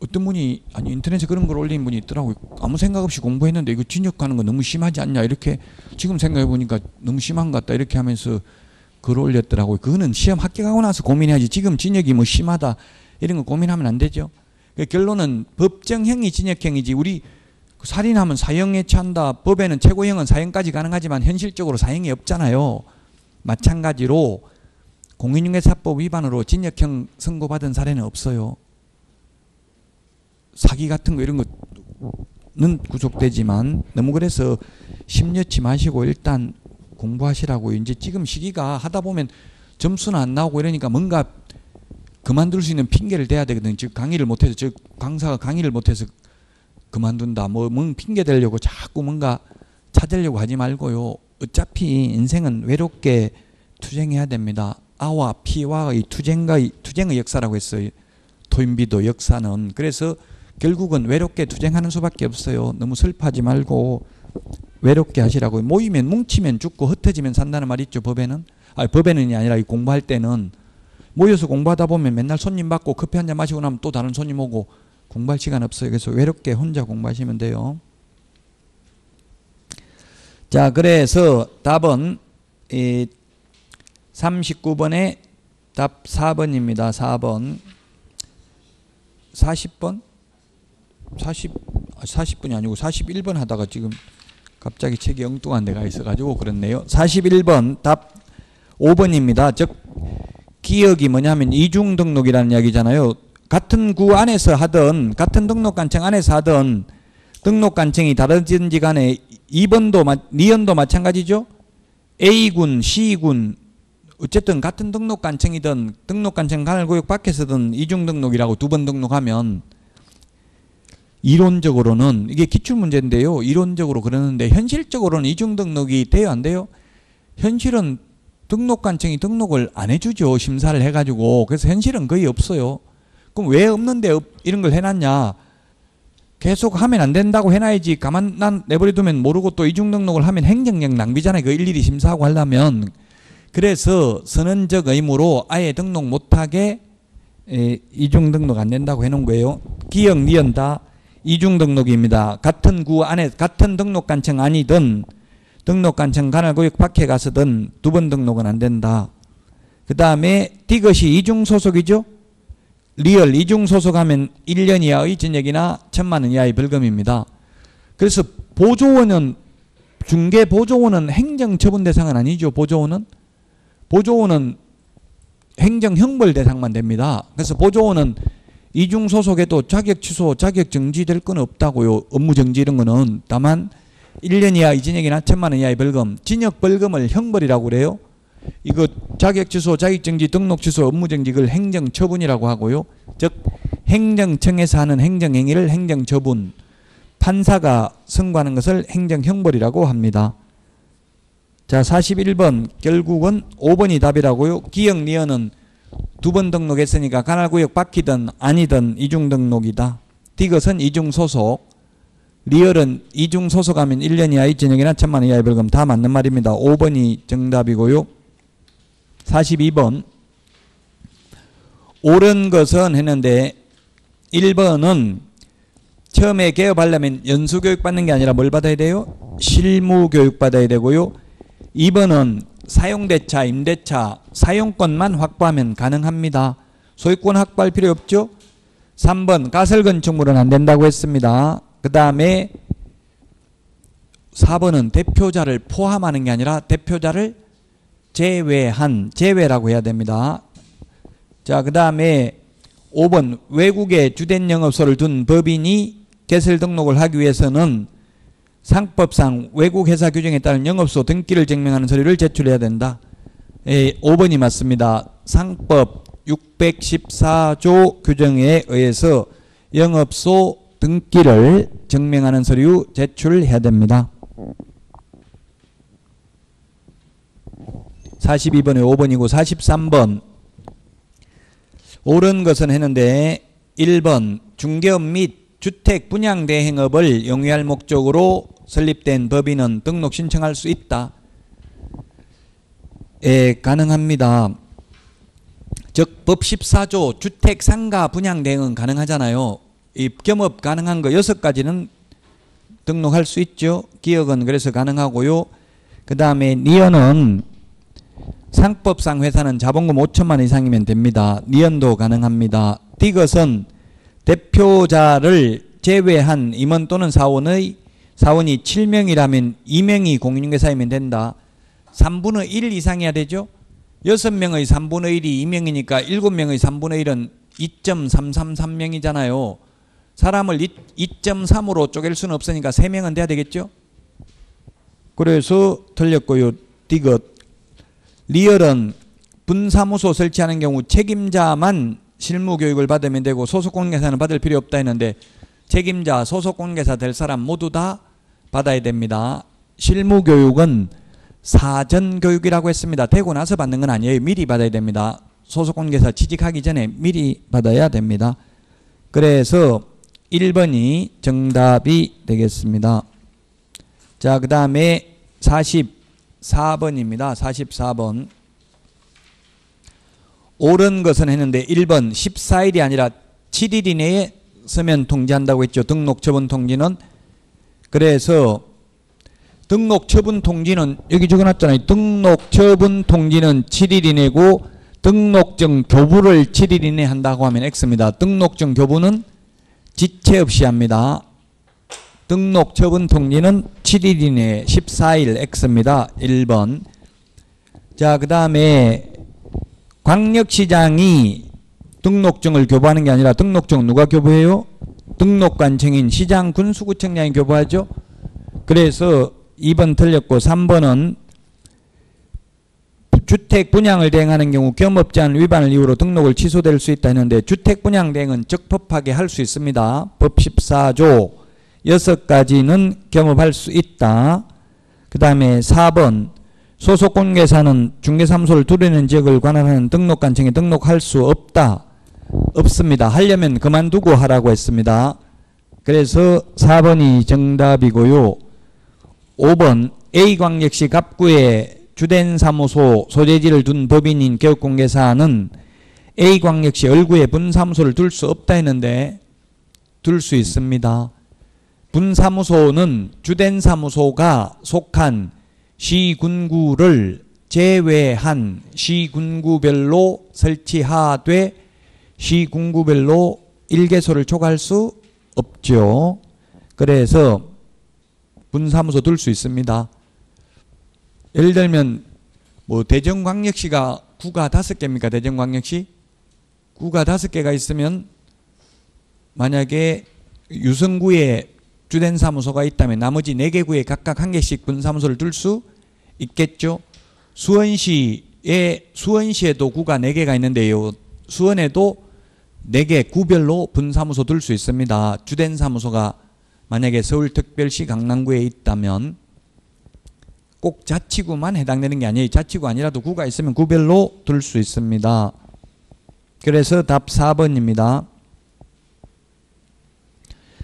Speaker 1: 어떤 분이 아니 인터넷에 그런 걸 올린 분이 있더라고요. 아무 생각 없이 공부했는데 이거 징역하는 거 너무 심하지 않냐 이렇게 지금 생각해 보니까 너무 심한 것 같다 이렇게 하면서 글 올렸더라고요. 그거는 시험 합격하고 나서 고민해야지. 지금 징역이 뭐 심하다 이런 거 고민하면 안 되죠. 결론은 법정형이 징역형이지 우리 살인하면 사형에 처한다. 법에는 최고형은 사형까지 가능하지만 현실적으로 사형이 없잖아요. 마찬가지로 공인중개사법 위반으로 징역형 선고받은 사례는 없어요. 사기 같은 거 이런 거는 구속되지만 너무 그래서 심려치 마시고 일단 공부하시라고요. 이제 지금 시기가 하다 보면 점수는 안 나오고 이러니까 뭔가 그만둘 수 있는 핑계를 대야 되거든요. 즉 강의를 못해서 즉 강사가 강의를 못해서 그만둔다. 뭐 핑계 대려고 자꾸 뭔가 찾으려고 하지 말고요. 어차피 인생은 외롭게 투쟁해야 됩니다. 아와 피와의 투쟁의 역사라고 했어요. 토인비도 역사는. 그래서 결국은 외롭게 투쟁하는 수밖에 없어요. 너무 슬퍼하지 말고 외롭게 하시라고요. 모이면 뭉치면 죽고 흩어지면 산다는 말 있죠. 법에는. 법에는이 아니라 공부할 때는 모여서 공부하다 보면 맨날 손님 받고 커피 한잔 마시고 나면 또 다른 손님 오고 공부할 시간 없어요. 그래서 외롭게 혼자 공부하시면 돼요. 자, 그래서 답은 39번에 답 4번입니다. 4번. 40번? 40분이 아니고 41번 하다가 지금 갑자기 책이 엉뚱한 데가 있어가지고 그렇네요. 41번 답 5번입니다. 즉 기억이 뭐냐면 이중등록이라는 이야기잖아요. 같은 구 안에서 하든 같은 등록관청 안에서 하든 등록관청이 다르든지 간에 2번도 니은도 마찬가지죠. A군, C군 어쨌든 같은 등록관청이든 등록관청 관할구역 밖에서든 이중등록이라고 두 번 등록하면 이론적으로는 이게 기출문제인데요. 이론적으로 그러는데 현실적으로는 이중등록이 돼요? 안 돼요? 현실은 등록관청이 등록을 안 해주죠. 심사를 해가지고. 그래서 현실은 거의 없어요. 그럼 왜 없는데 이런 걸 해놨냐. 계속 하면 안 된다고 해놔야지. 가만 내버려두면 모르고 또 이중등록을 하면 행정력 낭비잖아요. 그 일일이 심사하고 하려면. 그래서 선언적 의무로 아예 등록 못하게 이중등록 안 된다고 해놓은 거예요. 기억, 니은 다 이중등록입니다. 같은 구 안에 같은 등록관청 아니든 등록관청 관할구역 밖에 가서든 두 번 등록은 안 된다. 그 다음에 디귿이 이중소속이죠. 리얼 이중소속하면 1년 이하의 징역이나 1,000만 원 이하의 벌금입니다. 그래서 보조원은 중개보조원은 행정처분 대상은 아니죠. 보조원은 행정형벌 대상만 됩니다. 그래서 보조원은 이중소속에도 자격 취소, 자격 정지될 건 없다고요. 업무 정지 이런 거는. 다만 1년 이하의 징역이나 1,000만 원 이하의 벌금, 징역 벌금을 형벌이라고 그래요. 이거 자격 취소, 자격 정지, 등록 취소, 업무 정지 이걸 행정처분이라고 하고요. 즉 행정청에서 하는 행정행위를 행정처분, 판사가 선고하는 것을 행정형벌이라고 합니다. 자, 41번 결국은 5번이 답이라고요. 기역 리어는 2번 등록했으니까 관할구역 바뀌든 아니든 이중 등록이다. 디귿은 이중 소속, 리얼은 이중 소속하면 1년 이하 입전역이나 1,000만 원 이하의 벌금 다 맞는 말입니다. 5번이 정답이고요. 42번 옳은 것은 했는데 1번은 처음에 개업하려면 연수교육 받는 게 아니라 뭘 받아야 돼요? 실무교육 받아야 되고요. 2번은 사용대차, 임대차, 사용권만 확보하면 가능합니다. 소유권 확보할 필요 없죠. 3번 가설건축물은 안 된다고 했습니다. 그 다음에 4번은 대표자를 포함하는 게 아니라 대표자를 제외한, 제외라고 해야 됩니다. 자, 그 다음에 5번 외국에 주된 영업소를 둔 법인이 개설 등록을 하기 위해서는 상법상 외국 회사 규정에 따른 영업소 등기를 증명하는 서류를 제출해야 된다. 5번이 맞습니다. 상법 614조 규정에 의해서 영업소 등기를 증명하는 서류 제출해야 됩니다. 42번에 5번이고 43번 옳은 것은 했는데 1번 중개업 및 주택 분양 대행업을 영위할 목적으로 설립된 법인은 등록 신청할 수 있다. 예, 가능합니다. 즉 법 14조 주택 상가 분양 대행은 가능하잖아요. 이 겸업 가능한 거 6가지는 등록할 수 있죠. 기업은 그래서 가능하고요. 그 다음에 리언은 상법상 회사는 자본금 5천만 원 이상이면 됩니다. 리언도 가능합니다. 디귿은 대표자를 제외한 임원 또는 사원이 7명이라면 2명이 공인중개사이면 된다. 3분의 1 이상이어야 되죠. 6명의 3분의 1이 2명이니까 7명의 3분의 1은 2.333명이잖아요. 사람을 2.3으로 쪼갤 수는 없으니까 3명은 돼야 되겠죠. 그래서 틀렸고요. 디귿. 리얼은 분사무소 설치하는 경우 책임자만 실무교육을 받으면 되고 소속공인중개사는 받을 필요 없다 했는데 책임자, 소속공인중개사 될 사람 모두 다 받아야 됩니다. 실무교육은 사전교육이라고 했습니다. 되고 나서 받는 건 아니에요. 미리 받아야 됩니다. 소속공인중개사 취직하기 전에 미리 받아야 됩니다. 그래서 1번이 정답이 되겠습니다. 자, 그 다음에 44번입니다. 44번. 옳은 것은 했는데 1번 14일이 아니라 7일 이내에 서면 통지한다고 했죠. 등록 처분 통지는. 그래서 등록 처분 통지는 여기 적어놨잖아요. 등록 처분 통지는 7일 이내고 등록증 교부를 7일 이내에 한다고 하면 X입니다. 등록증 교부는 지체 없이 합니다. 등록 처분 통지는 7일 이내에 14일 X입니다. 1번. 자, 그 다음에 광역시장이 등록증을 교부하는 게 아니라 등록증 누가 교부해요? 등록관청인 시장 군수구청장이 교부하죠. 그래서 2번 틀렸고 3번은 주택 분양을 대행하는 경우 겸업제한 위반을 이유로 등록을 취소될 수 있다 했는데 주택 분양 대행은 적법하게 할 수 있습니다. 법 14조 6가지는 겸업할 수 있다. 그 다음에 4번 소속공인중개사는 중개사무소를 두르는 지역을 관할하는 등록관청에 등록할 수 없다. 없습니다. 하려면 그만두고 하라고 했습니다. 그래서 4번이 정답이고요. 5번 A광역시 갑구에 주된 사무소 소재지를 둔 법인인 개업공개사는 A광역시 얼구에 분사무소를 둘 수 없다 했는데 둘 수 있습니다. 분사무소는 주된 사무소가 속한 시군구를 제외한 시군구별로 설치하되 시군구별로 일개소를 초과할 수 없죠. 그래서 분사무소 둘 수 있습니다. 예를 들면 뭐 대전광역시가 구가 5개입니까? 대전광역시? 구가 5개가 있으면 만약에 유성구에 주된 사무소가 있다면 나머지 4개 구에 각각 1개씩 분사무소를 둘 수 있겠죠. 수원시에도 구가 4개가 있는데요. 수원에도 4개 구별로 분사무소 둘 수 있습니다. 주된 사무소가 만약에 서울특별시 강남구에 있다면 꼭 자치구만 해당되는 게 아니에요. 자치구 아니라도 구가 있으면 구별로 둘 수 있습니다. 그래서 답 4번입니다.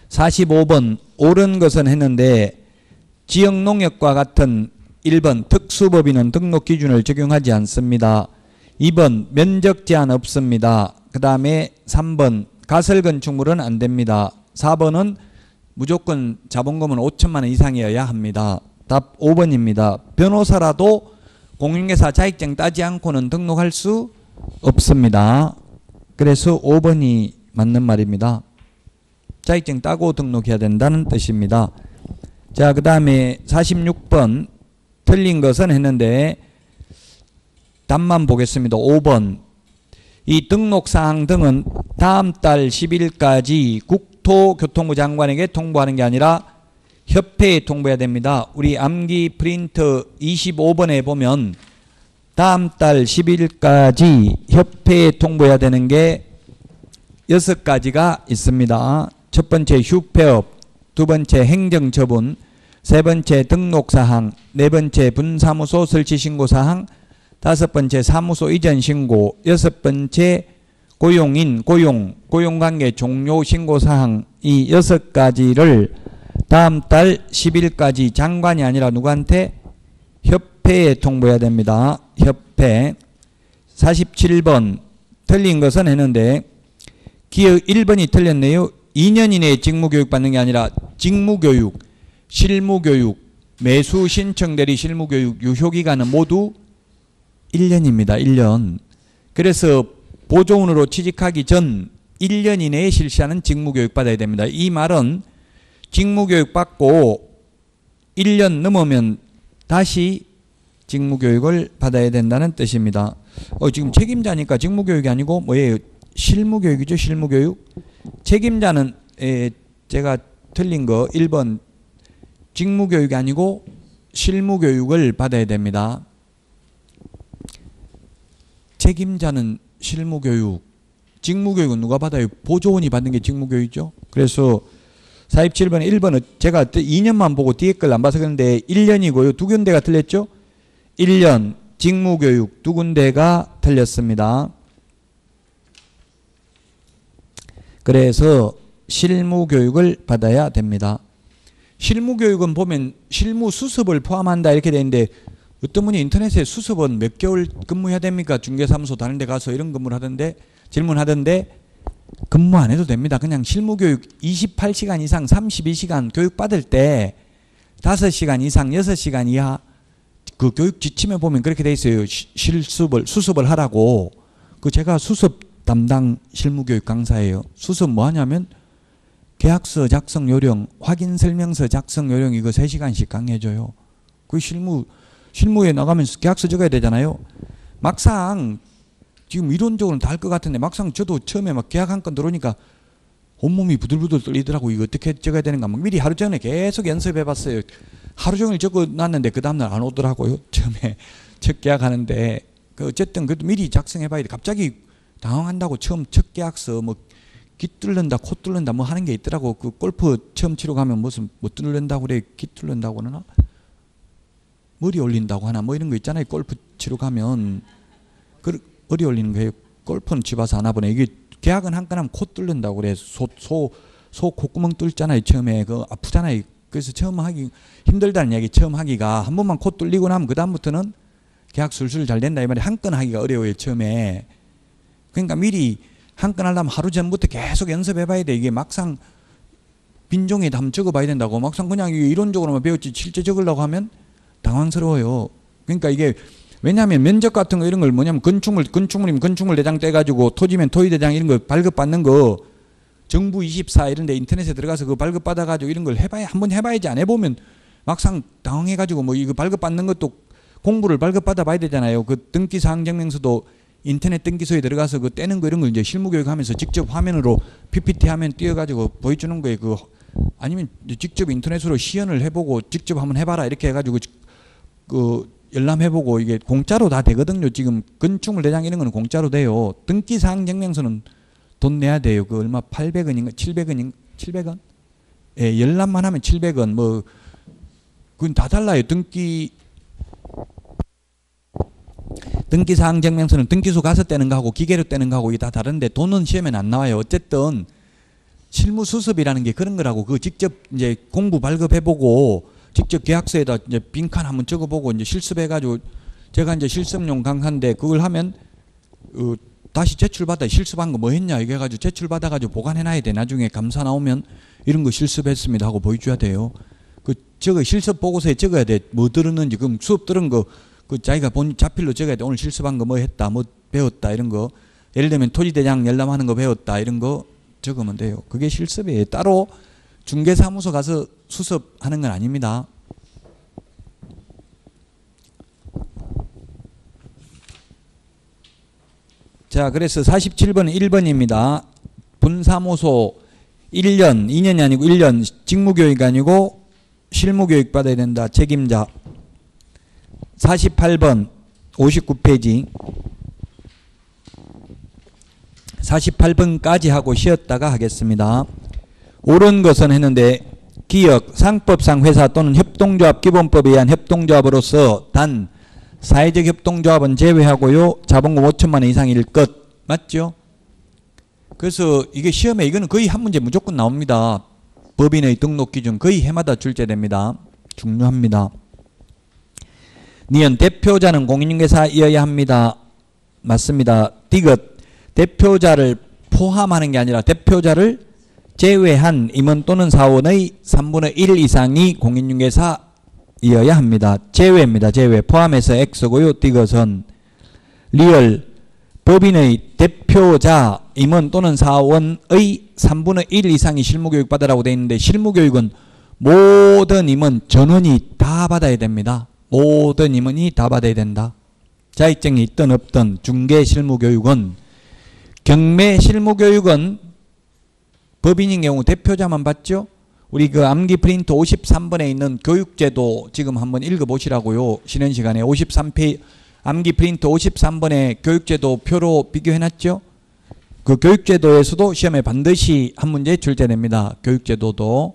Speaker 1: 45번 옳은 것은 했는데 지역농협과 같은 1번 특수법인은 등록 기준을 적용하지 않습니다. 2번 면적 제한 없습니다. 그 다음에 3번 가설건축물은 안 됩니다. 4번은 무조건 자본금은 5천만 원 이상이어야 합니다. 답 5번입니다. 변호사라도 공인중개사 자격증 따지 않고는 등록할 수 없습니다. 그래서 5번이 맞는 말입니다. 자격증 따고 등록해야 된다는 뜻입니다. 자, 그 다음에 46번 틀린 것은 했는데 답만 보겠습니다. 5번 이 등록사항 등은 다음 달 10일까지 국토교통부 장관에게 통보하는 게 아니라 협회에 통보해야 됩니다. 우리 암기 프린트 25번에 보면 다음 달 10일까지 협회에 통보해야 되는 게 6가지가 있습니다. 첫 번째 휴폐업, 두 번째 행정처분, 세 번째 등록사항, 네 번째 분사무소 설치신고사항, 다섯 번째 사무소 이전 신고, 여섯 번째 고용인, 고용관계 종료 신고사항 이 6가지를 다음 달 10일까지 장관이 아니라 누구한테? 협회에 통보해야 됩니다. 협회. 47번 틀린 것은 했는데 기억 1번이 틀렸네요. 2년 이내에 직무교육 받는 게 아니라 직무교육, 실무교육, 매수 신청 대리 실무교육 유효기간은 모두 1년입니다. 1년. 그래서 보조원으로 취직하기 전 1년 이내에 실시하는 직무교육 받아야 됩니다. 이 말은 직무교육 받고 1년 넘으면 다시 직무교육을 받아야 된다는 뜻입니다. 지금 책임자니까 직무교육이 아니고 뭐예요? 실무교육이죠. 실무교육. 책임자는 제가 틀린 거 1번 직무교육이 아니고 실무교육을 받아야 됩니다. 책임자는 실무교육, 직무교육은 누가 받아요? 보조원이 받는 게 직무교육이죠. 그래서 47번에 1번은 제가 2년만 보고 뒤에 걸 안 봐서 그런데 1년이고요. 두 군데가 틀렸죠? 1년 직무교육 두 군데가 틀렸습니다. 그래서 실무교육을 받아야 됩니다. 실무교육은 보면 실무수습을 포함한다 이렇게 되는데 어떤 분이 인터넷에 수습은 몇 개월 근무해야 됩니까? 중개사무소 다른 데 가서 이런 근무를 하던데 질문하던데 근무 안 해도 됩니다. 그냥 실무교육 28시간 이상 32시간 교육받을 때 5시간 이상 6시간 이하 그 교육 지침에 보면 그렇게 돼 있어요. 수습을 하라고. 제가 수습 담당 실무교육 강사예요. 수습 뭐 하냐면 계약서 작성 요령, 확인 설명서 작성 요령 이거 3시간씩 강의해줘요. 그 실무에 나가면서 계약서 적어야 되잖아요. 막상 지금 이론적으로는 다 할 것 같은데 막상 저도 처음에 막 계약 한 건 들어오니까 온몸이 부들부들 떨리더라고. 이거 어떻게 적어야 되는가 막 미리 하루 전에 계속 연습해 봤어요. 하루 종일 적어놨는데 그 다음날 안 오더라고요. 처음에 첫 계약하는데 어쨌든 그래도 미리 작성해 봐야 돼. 갑자기 당황한다고 처음 첫 계약서 뭐 귀 뚫는다 코 뚫는다 뭐 하는 게 있더라고. 그 골프 처음 치러 가면 무슨 뭐 뚫는다고 그래. 귀 뚫는다고 하나 머리 올린다고 하나 뭐 이런 거 있잖아요. 골프 치러 가면 머리 올리는 거예요. 골프는 집 와서 하나 보네. 이게 계약은 한 건 하면 코 뚫는다고 그래. 소 콧구멍 뚫잖아요. 처음에 그 아프잖아요. 그래서 처음 하기 힘들다는 이야기. 처음 하기가 한 번만 코 뚫리고 나면 그 다음부터는 계약 술술 잘 된다 이 말이. 한 건 하기가 어려워요. 처음에. 그러니까 미리 한 건 하려면 하루 전부터 계속 연습해 봐야 돼. 이게 막상 빈종에 한번 적어 봐야 된다고. 막상 그냥 이론적으로만 배웠지 실제 적으려고 하면 당황스러워요. 그러니까 이게 왜냐하면 면적 같은 거 이런 걸 뭐냐면 건축물이면 건축물 대장 떼가지고 토지면 토지 대장 이런 거 발급받는 거 정부 24 이런 데 인터넷에 들어가서 그 발급받아가지고 이런 걸 해봐야 한번 해봐야지. 안 해보면 막상 당황해가지고 뭐 이거 발급받는 것도 공부를 발급받아 봐야 되잖아요. 그 등기사항증명서도 인터넷 등기소에 들어가서 그 떼는 거 이런 걸 이제 실무교육하면서 직접 화면으로 PPT 화면 띄워가지고 보여주는 거예요. 아니면 직접 인터넷으로 시연을 해보고 직접 한번 해봐라 이렇게 해가지고 열람해보고 이게 공짜로 다 되거든요. 지금 건축물 대장 이런 거는 공짜로 돼요. 등기사항증명서는 돈 내야 돼요. 그 얼마 800원인가 700원인가 700원? 예, 열람만 하면 700원. 뭐 그건 다 달라요. 등기 등기사항 증명서는 등기소 가서 떼는 거하고 기계로 떼는 거하고 이게 다 다른데 돈은 시험에는 안 나와요. 어쨌든 실무 수습이라는 게 그런 거라고. 그 직접 이제 공부 발급해보고 직접 계약서에다 이제 빈칸 한번 적어보고 이제 실습해가지고 제가 이제 실습용 강사인데 그걸 하면 다시 제출받아 실습한 거 뭐 했냐 이게 해가지고 제출받아가지고 보관해놔야 돼. 나중에 감사 나오면 이런 거 실습했습니다 하고 보여줘야 돼요. 그 저거 실습 보고서에 적어야 돼. 뭐 들었는지. 그럼 수업 들은 거 그 자기가 본 자필로 적어야 돼. 오늘 실습한 거 뭐 했다, 뭐 배웠다 이런 거. 예를 들면 토지대장 열람하는 거 배웠다 이런 거 적으면 돼요. 그게 실습이에요. 따로 중개사무소 가서 수습하는 건 아닙니다. 자, 그래서 47번은 1번입니다. 분사무소 1년, 2년이 아니고 1년 직무교육 아니고 실무교육 받아야 된다. 책임자. 48번 59페이지 48번까지 하고 쉬었다가 하겠습니다. 옳은 것은 했는데 기역, 상법상 회사 또는 협동조합 기본법에 의한 협동조합으로서 단 사회적 협동조합은 제외하고요. 자본금 5천만 원 이상일 것. 맞죠? 그래서 이게 시험에 이거는 거의 한 문제 무조건 나옵니다. 법인의 등록 기준 거의 해마다 출제됩니다. 중요합니다. 니은 대표자는 공인중개사이어야 합니다. 맞습니다. 디귿 대표자를 포함하는 게 아니라 대표자를 제외한 임원 또는 사원의 3분의 1 이상이 공인중개사이어야 합니다. 제외입니다. 제외. 포함해서 X고요. 디귿은 리얼 법인의 대표자 임원 또는 사원의 3분의 1 이상이 실무교육 받으라고 되어 있는데 실무교육은 모든 임원 전원이 다 받아야 됩니다. 모든 임원이 다 받아야 된다. 자격증이 있든 없든 중개 실무교육은 경매 실무교육은 법인인 경우 대표자만 받죠. 우리 그 암기 프린트 53번에 있는 교육제도 지금 한번 읽어보시라고요. 쉬는 시간에 53페이지 암기 프린트 53번에 교육제도 표로 비교해놨죠. 그 교육제도에서도 시험에 반드시 한 문제 출제됩니다. 교육제도도.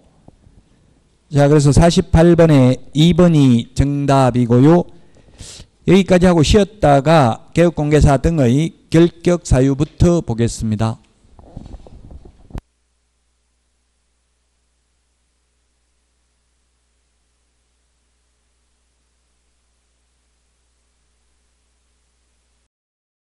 Speaker 1: 자, 그래서 48번에 2번이 정답이고요. 여기까지 하고 쉬었다가 개업공개사 등의 결격 사유부터 보겠습니다.